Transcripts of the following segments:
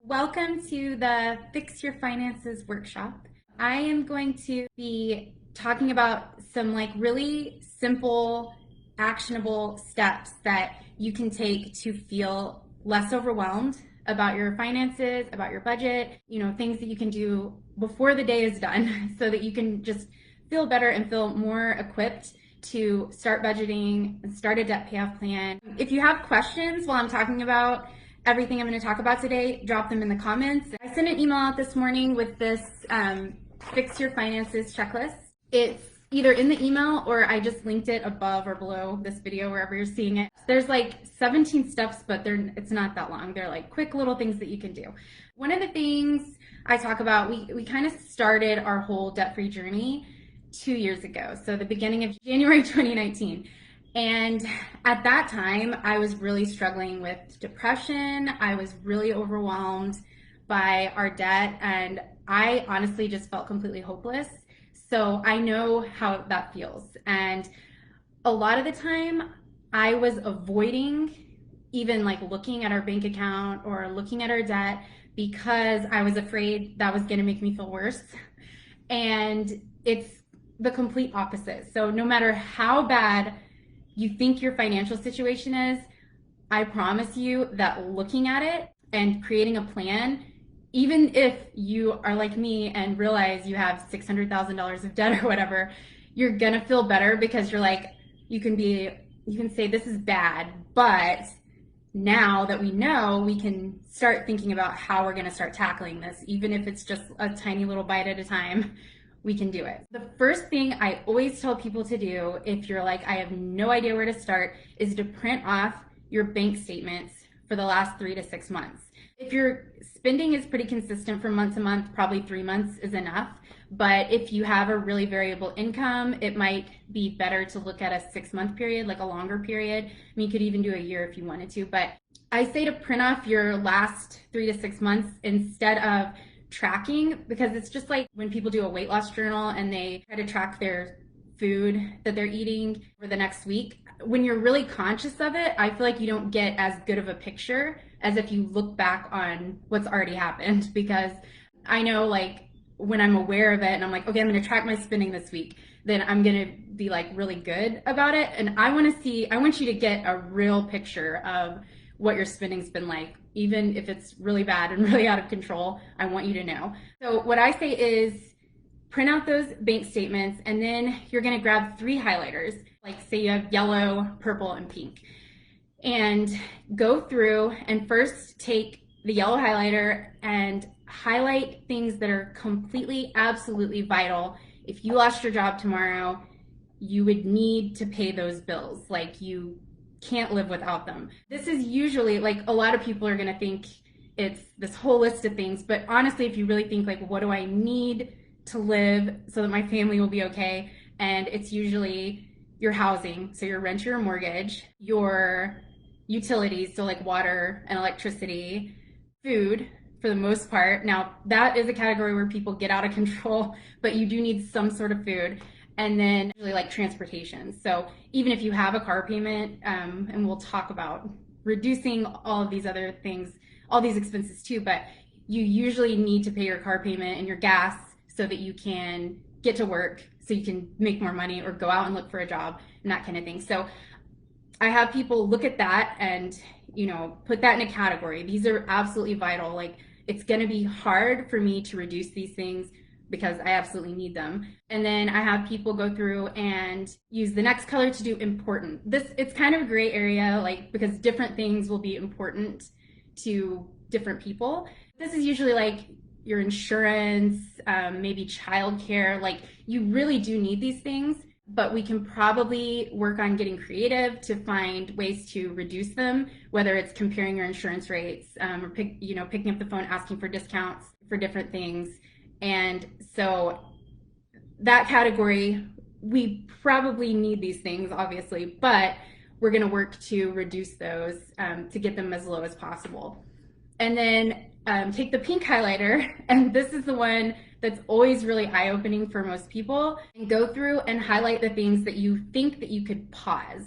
Welcome to the Fix Your Finances workshop. I am going to be talking about some really simple, actionable steps that you can take to feel less overwhelmed about your finances, about your budget, things that you can do before the day is done so that you can just feel better and feel more equipped to start budgeting and start a debt payoff plan. If you have questions while I'm talking about everything I'm going to talk about today, drop them in the comments. I sent an email out this morning with this Fix Your Finances checklist. It's either in the email or I just linked it above or below this video, wherever you're seeing it. There's 17 steps, but it's not that long. They're quick little things that you can do. One of the things I talk about, we kind of started our whole debt-free journey 2 years ago. So the beginning of January 2019. And at that time, I was really struggling with depression. I was really overwhelmed by our debt, and I honestly just felt completely hopeless. So I know how that feels. And a lot of the time, I was avoiding even looking at our bank account or looking at our debt because I was afraid that was going to make me feel worse. And it's the complete opposite. So no matter how bad you think your financial situation is, I promise you that looking at it and creating a plan, even if you are like me and realize you have $600,000 of debt or whatever, you're gonna feel better because you can say this is bad, but now that we know, we can start thinking about how we're gonna start tackling this, even if it's just a tiny little bite at a time. We can do it. The first thing I always tell people to do, if you're I have no idea where to start, is to print off your bank statements for the last 3 to 6 months. If your spending is pretty consistent from month to month, probably 3 months is enough. But if you have a really variable income, it might be better to look at a 6-month period, a longer period. I mean, you could even do a year if you wanted to, but I say to print off your last 3 to 6 months instead of tracking, because it's just when people do a weight loss journal and they try to track their food that they're eating for the next week. When you're really conscious of it, I feel you don't get as good of a picture as if you look back on what's already happened, because I know when I'm aware of it and I'm okay, I'm going to track my spending this week, then I'm going to be really good about it. And I want you to get a real picture of what your spending's been even if it's really bad and really out of control. I want you to know. So what I say is print out those bank statements, and then you're going to grab 3 highlighters, say you have yellow, purple, and pink, and go through and first take the yellow highlighter and highlight things that are completely, absolutely vital. If you lost your job tomorrow, you would need to pay those bills. You can't live without them. This is usually a lot of people are going to think it's this whole list of things, but honestly, if you really think what do I need to live so that my family will be okay, and it's usually your housing, so your rent or your mortgage, your utilities, so water and electricity, food for the most part. Now that is a category where people get out of control, but you do need some sort of food. And then usually transportation. So even if you have a car payment, and we'll talk about reducing all of these other things, all these expenses too, but you usually need to pay your car payment and your gas so that you can get to work, so you can make more money or go out and look for a job and that kind of thing. So I have people look at that and, put that in a category. These are absolutely vital. It's gonna be hard for me to reduce these things because I absolutely need them. And then I have people go through and use the next color to do important. It's kind of a gray area, because different things will be important to different people. This is usually your insurance, maybe childcare. You really do need these things, but we can probably work on getting creative to find ways to reduce them, whether it's comparing your insurance rates, or picking up the phone, asking for discounts for different things. And so that category, we probably need these things, obviously, but we're going to work to reduce those to get them as low as possible. And then take the pink highlighter, and this is the one that's always really eye-opening for most people, and go through and highlight the things that you think that you could pause.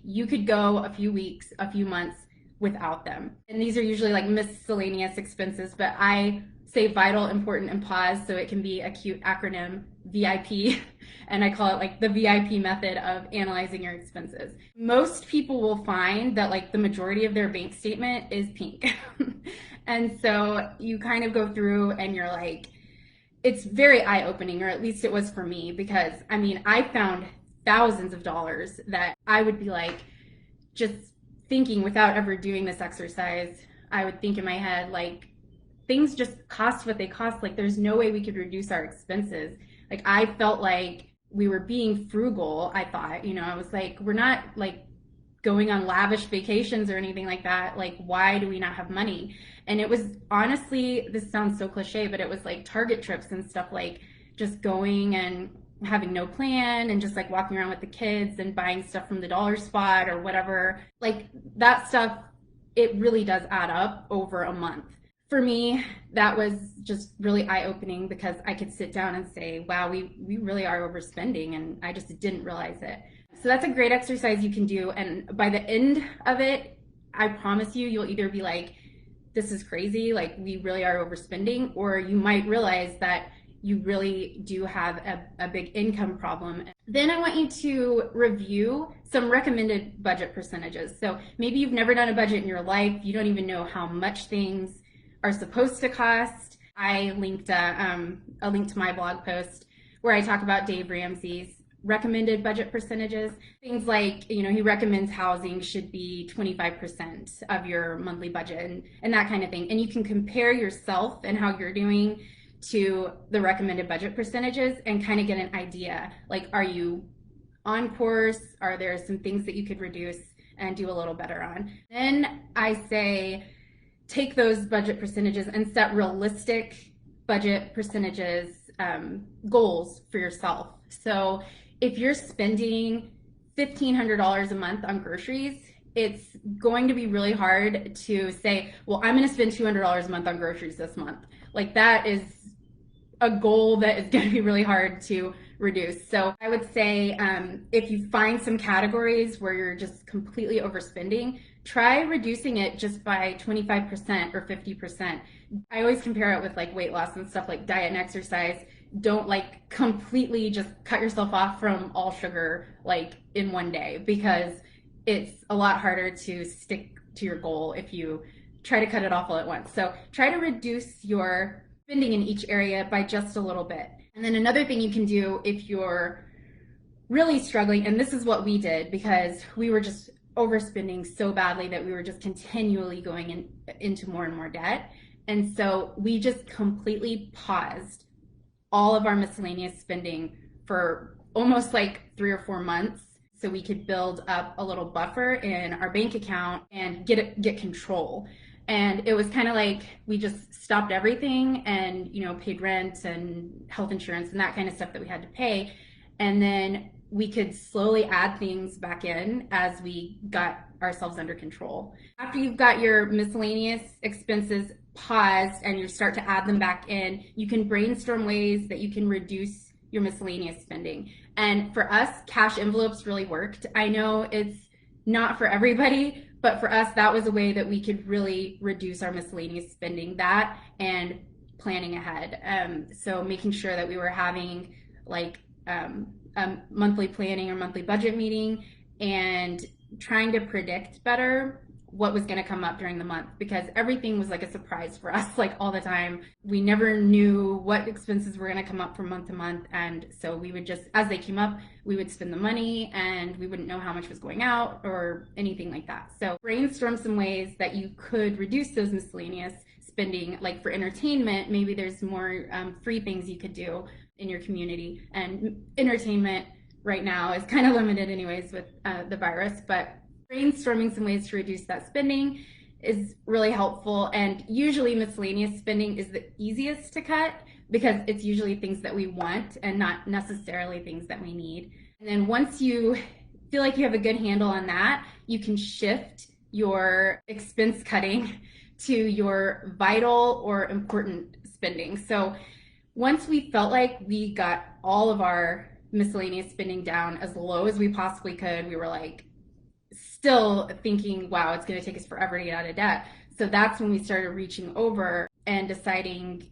You could go a few weeks, a few months without them. And these are usually like miscellaneous expenses, but I say vital, important, and pause, so it can be a cute acronym, VIP. And I call it like the VIP method of analyzing your expenses. Most people will find that like the majority of their bank statement is pink. And so you kind of go through and you're like, it's very eye-opening, or at least it was for me, because I mean, I found thousands of dollars that I would be like, just thinking without ever doing this exercise, I would think in my head, like, things just cost what they cost. Like, there's no way we could reduce our expenses. Like, I felt like we were being frugal. I thought, I was like, we're not like going on lavish vacations or anything like that. Like, why do we not have money? And it was honestly, this sounds so cliche, but it was like Target trips and stuff, like just going and having no plan and just like walking around with the kids and buying stuff from the dollar spot or whatever. Like that stuff, it really does add up over a month. For me, that was just really eye-opening, because I could sit down and say, wow, we really are overspending, and I just didn't realize it. So that's a great exercise you can do. And by the end of it, I promise you, you'll either be like, this is crazy, like we really are overspending, or you might realize that you really do have a big income problem. Then I want you to review some recommended budget percentages. So maybe you've never done a budget in your life. You don't even know how much things are supposed to cost. I linked a link to my blog post where I talk about Dave Ramsey's recommended budget percentages. Things like, he recommends housing should be 25% of your monthly budget and that kind of thing. And you can compare yourself and how you're doing to the recommended budget percentages and kind of get an idea. Like, are you on course? Are there some things that you could reduce and do a little better on? Then I say, take those budget percentages and set realistic budget percentages goals for yourself. So if you're spending $1,500 a month on groceries, it's going to be really hard to say, well, I'm going to spend $200 a month on groceries this month. Like, that is a goal that is going to be really hard to reduce. So I would say if you find some categories where you're just completely overspending, try reducing it just by 25% or 50%. I always compare it with like weight loss and stuff, like diet and exercise. Don't like completely just cut yourself off from all sugar like in one day, because it's a lot harder to stick to your goal if you try to cut it off all at once. So try to reduce your spending in each area by just a little bit. And then another thing you can do if you're really struggling, and this is what we did because we were just overspending so badly that we were just continually going into more and more debt. And so we just completely paused all of our miscellaneous spending for almost like 3 or 4 months, so we could build up a little buffer in our bank account and get control. And it was kind of like we just stopped everything and paid rent and health insurance and that kind of stuff that we had to pay, and then we could slowly add things back in as we got ourselves under control. After you've got your miscellaneous expenses paused and you start to add them back in, you can brainstorm ways that you can reduce your miscellaneous spending. And for us, cash envelopes really worked. I know it's not for everybody, but for us, that was a way that we could really reduce our miscellaneous spending, that and planning ahead. So making sure that we were having like a monthly planning or monthly budget meeting and trying to predict better what was going to come up during the month, because everything was like a surprise for us, like all the time. We never knew what expenses were going to come up from month to month, and so we would just, as they came up, we would spend the money and we wouldn't know how much was going out or anything like that. So brainstorm some ways that you could reduce those miscellaneous spending. Like for entertainment, maybe there's more free things you could do in your community, and entertainment right now is kind of limited anyways with the virus, but brainstorming some ways to reduce that spending is really helpful. And usually miscellaneous spending is the easiest to cut because it's usually things that we want and not necessarily things that we need. And then once you feel like you have a good handle on that, you can shift your expense cutting to your vital or important spending. So once we felt like we got all of our miscellaneous spending down as low as we possibly could, we were like, still thinking, wow, it's going to take us forever to get out of debt. So that's when we started reaching over and deciding,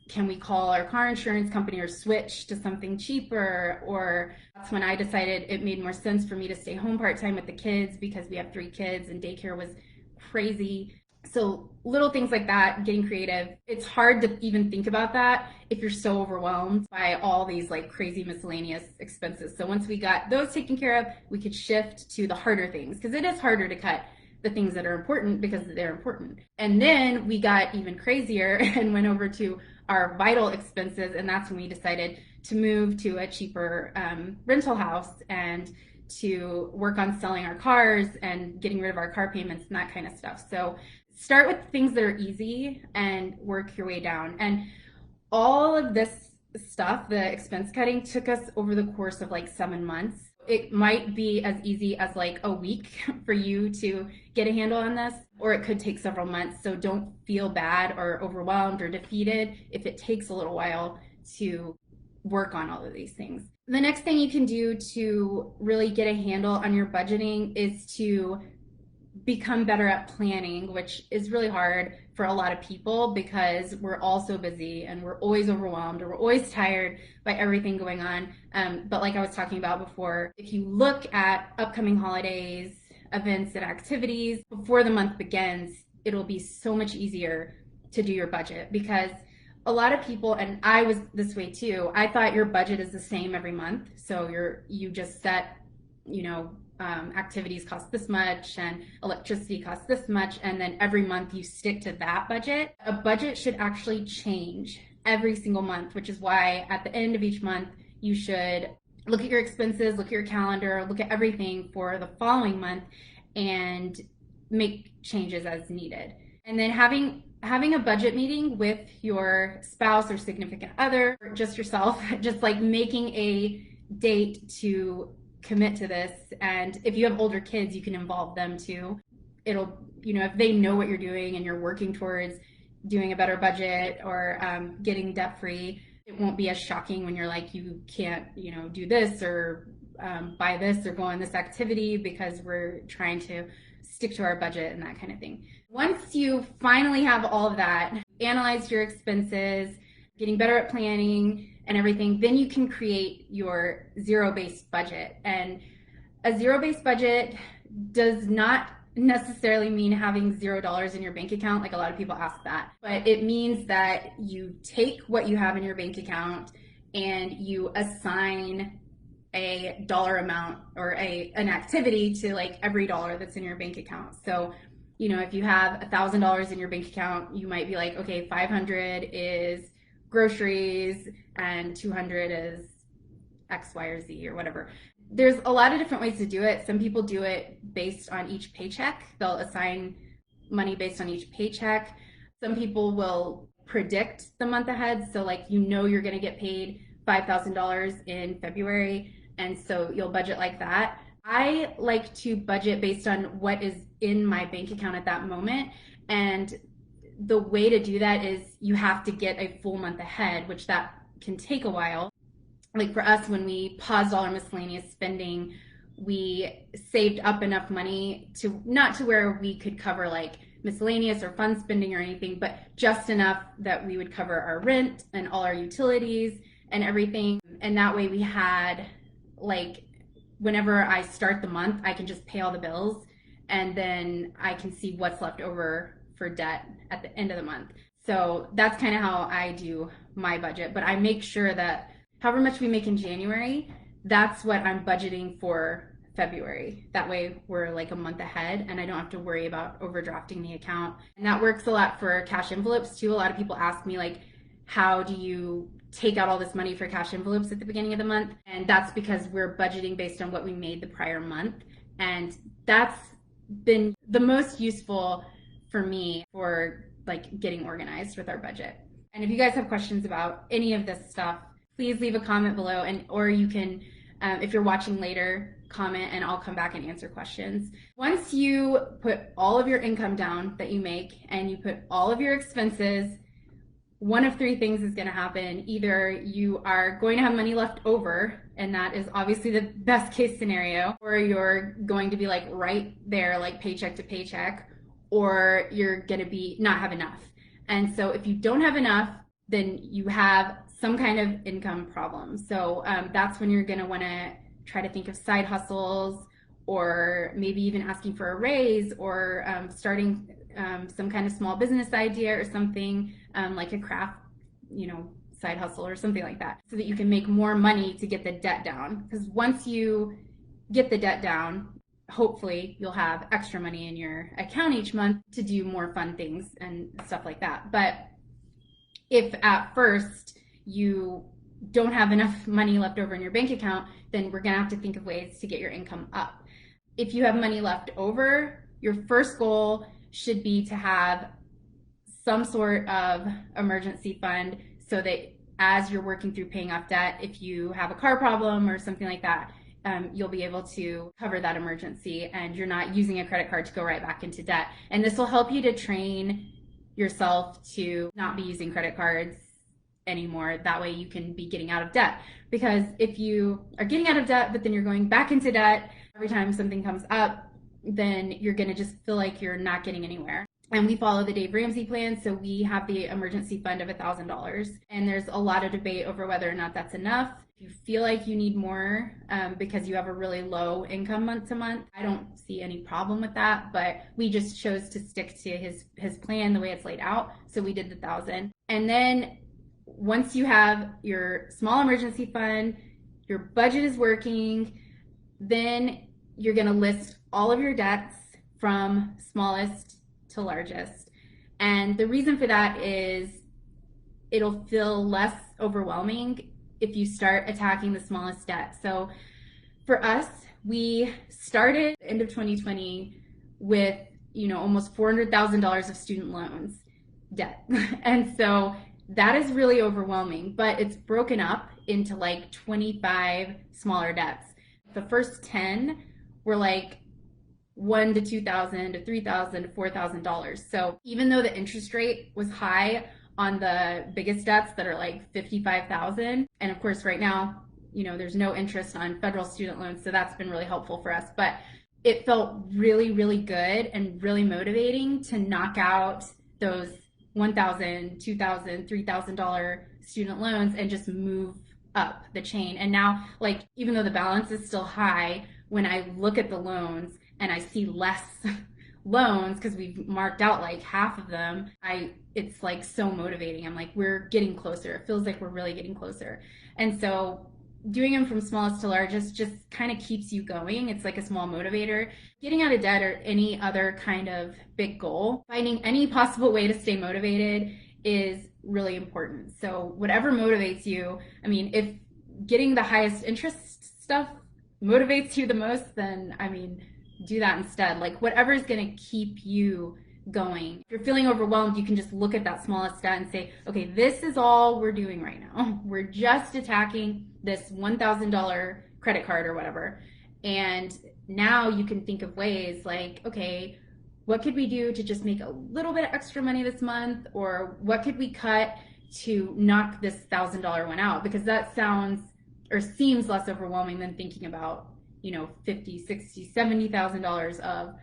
can we call our car insurance company or switch to something cheaper? Or that's when I decided it made more sense for me to stay home part-time with the kids because we have 3 kids and daycare was crazy. So little things like that, getting creative. It's hard to even think about that if you're so overwhelmed by all these like crazy miscellaneous expenses. So once we got those taken care of, we could shift to the harder things because it is harder to cut the things that are important because they're important. And then we got even crazier and went over to our vital expenses, and that's when we decided to move to a cheaper rental house and to work on selling our cars and getting rid of our car payments and that kind of stuff. So start with things that are easy and work your way down. And all of this stuff, the expense cutting, took us over the course of like 7 months. It might be as easy as like a week for you to get a handle on this, or it could take several months. So don't feel bad or overwhelmed or defeated if it takes a little while to work on all of these things. The next thing you can do to really get a handle on your budgeting is to become better at planning, which is really hard for a lot of people because we're all so busy and we're always overwhelmed or we're always tired by everything going on. But like I was talking about before, if you look at upcoming holidays, events, and activities before the month begins, it'll be so much easier to do your budget because a lot of people, and I was this way too, I thought your budget is the same every month. So you just set, activities cost this much and electricity costs this much, and then every month you stick to that budget. A budget should actually change every single month, which is why at the end of each month you should look at your expenses, look at your calendar, look at everything for the following month and make changes as needed. And then having a budget meeting with your spouse or significant other or just yourself, just like making a date to commit to this. And if you have older kids, you can involve them too. It'll, if they know what you're doing and you're working towards doing a better budget or getting debt free, it won't be as shocking when you're like, you can't, do this or buy this or go on this activity because we're trying to stick to our budget and that kind of thing. Once you finally have all of that, analyze your expenses, getting better at planning and everything, then you can create your zero-based budget. And a zero-based budget does not necessarily mean having $0 in your bank account, like a lot of people ask that. But it means that you take what you have in your bank account and you assign a dollar amount or an activity to like every dollar that's in your bank account. So, if you have $1,000 in your bank account, you might be like, okay, 500 is groceries and 200 is X, Y, or Z or whatever. There's a lot of different ways to do it. Some people do it based on each paycheck. They'll assign money based on each paycheck. Some people will predict the month ahead. So like, you're going to get paid $5,000 in February. And so you'll budget like that. I like to budget based on what is in my bank account at that moment. And the way to do that is you have to get a full month ahead, which that can take a while. Like for us, when we paused all our miscellaneous spending, we saved up enough money to not to where we could cover like miscellaneous or fun spending or anything, but just enough that we would cover our rent and all our utilities and everything. And that way we had like, whenever I start the month, I can just pay all the bills and then I can see what's left over for debt at the end of the month. So that's kind of how I do my budget. But I make sure that however much we make in January, that's what I'm budgeting for February. That way we're like a month ahead and I don't have to worry about overdrafting the account. And that works a lot for cash envelopes too. A lot of people ask me like, how do you take out all this money for cash envelopes at the beginning of the month? And that's because we're budgeting based on what we made the prior month. And that's been the most useful for me for like getting organized with our budget. And if you guys have questions about any of this stuff, please leave a comment below, or you can, if you're watching later, comment and I'll come back and answer questions. Once you put all of your income down that you make and you put all of your expenses, one of three things is going to happen. Either you are going to have money left over, and that is obviously the best case scenario, or you're going to be like right there, like paycheck to paycheck, or you're going to be not have enough. And so if you don't have enough, then you have some kind of income problem. So that's when you're going to want to try to think of side hustles, or maybe even asking for a raise, or starting some kind of small business idea or something, like a craft, side hustle or something like that, so that you can make more money to get the debt down. Because once you get the debt down, hopefully you'll have extra money in your account each month to do more fun things and stuff like that. But if at first you don't have enough money left over in your bank account, then we're going to have to think of ways to get your income up. If you have money left over, your first goal should be to have some sort of emergency fund, so that as you're working through paying off debt, if you have a car problem or something like that, you'll be able to cover that emergency, and you're not using a credit card to go right back into debt. And this will help you to train yourself to not be using credit cards anymore. That way you can be getting out of debt. Because if you are getting out of debt, but then you're going back into debt every time something comes up, then you're going to just feel like you're not getting anywhere. And we follow the Dave Ramsey plan, so we have the emergency fund of $1,000. And there's a lot of debate over whether or not that's enough. If you feel like you need more because you have a really low income month to month, I don't see any problem with that. But we just chose to stick to his plan the way it's laid out. So we did the 1,000. And then once you have your small emergency fund, your budget is working, then you're going to list all of your debts from smallest to largest. And the reason for that is it'll feel less overwhelming if you start attacking the smallest debt. So for us, we started end of 2020 with, almost $400,000 of student loans debt. And so that is really overwhelming, but it's broken up into like 25 smaller debts. The first 10 were like $1,000 to $2,000 to $3,000 to $4,000. So even though the interest rate was high on the biggest debts that are like $55,000, and of course right now, there's no interest on federal student loans, so that's been really helpful for us. But it felt really, really good and really motivating to knock out those $1,000, $2,000, $3,000 student loans and just move up the chain. And now, like, even though the balance is still high, when I look at the loans and I see less loans because we've marked out like half of them, it's like so motivating. I'm like, we're getting closer. It feels like we're really getting closer. And so doing them from smallest to largest just kind of keeps you going. It's like a small motivator. Getting out of debt or any other kind of big goal, finding any possible way to stay motivated is really important. So whatever motivates you, if getting the highest interest stuff motivates you the most, then do that instead. Like whatever is going to keep you going. If you're feeling overwhelmed, you can just look at that smallest debt and say, okay, this is all we're doing right now. We're just attacking this $1,000 credit card or whatever. And now you can think of ways like, okay, what could we do to just make a little bit of extra money this month? Or what could we cut to knock this $1,000 one out? Because that sounds or seems less overwhelming than thinking about, $50,000, $60,000, $70,000 of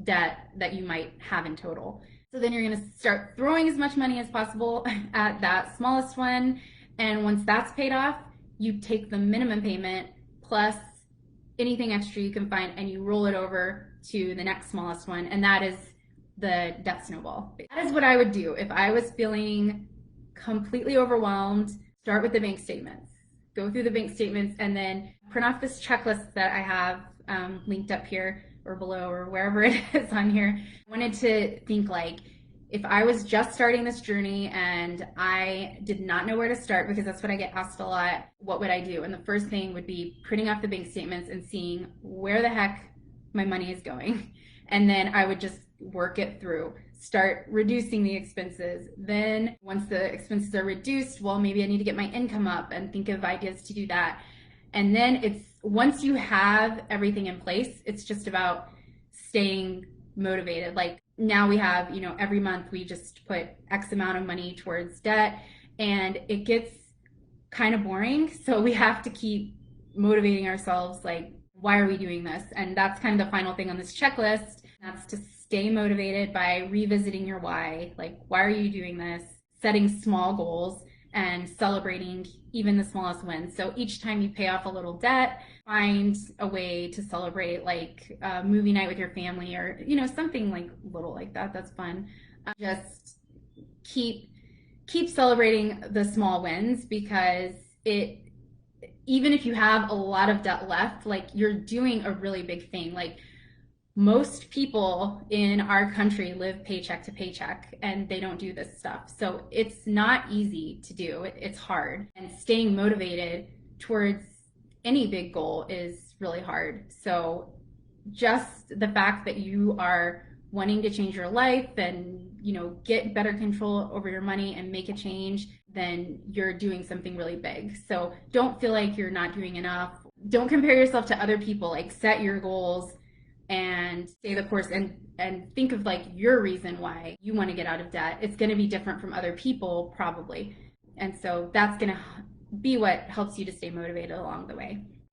debt that you might have in total. So then you're going to start throwing as much money as possible at that smallest one. And once that's paid off, you take the minimum payment plus anything extra you can find and you roll it over to the next smallest one. And that is the debt snowball. That is what I would do if I was feeling completely overwhelmed. Start with the bank statements. Go through the bank statements and then print off this checklist that I have linked up here or below or wherever it is on here. I wanted to think like, if I was just starting this journey and I did not know where to start, because that's what I get asked a lot, what would I do? And the first thing would be printing off the bank statements and seeing where the heck my money is going. And then I would just work it through, start reducing the expenses. Then once the expenses are reduced, well, maybe I need to get my income up and think of ideas to do that. And then once you have everything in place, it's just about staying motivated. Like now we have, every month we just put X amount of money towards debt, and it gets kind of boring. So we have to keep motivating ourselves, like, why are we doing this? And that's kind of the final thing on this checklist. That's to stay motivated by revisiting your why. Like, why are you doing this? Setting small goals and celebrating even the smallest wins. So each time you pay off a little debt, find a way to celebrate, like a movie night with your family, or something like little like that. That's fun. Just keep celebrating the small wins, because it, even if you have a lot of debt left, like, you're doing a really big thing. Like, most people in our country live paycheck to paycheck, and they don't do this stuff. So it's not easy to do. It's hard. And staying motivated towards any big goal is really hard. So just the fact that you are wanting to change your life and, get better control over your money and make a change, then you're doing something really big. So don't feel like you're not doing enough. Don't compare yourself to other people. Like, set your goals and stay the course, and think of, like, your reason why you want to get out of debt. It's going to be different from other people, probably. And so that's going to be what helps you to stay motivated along the way.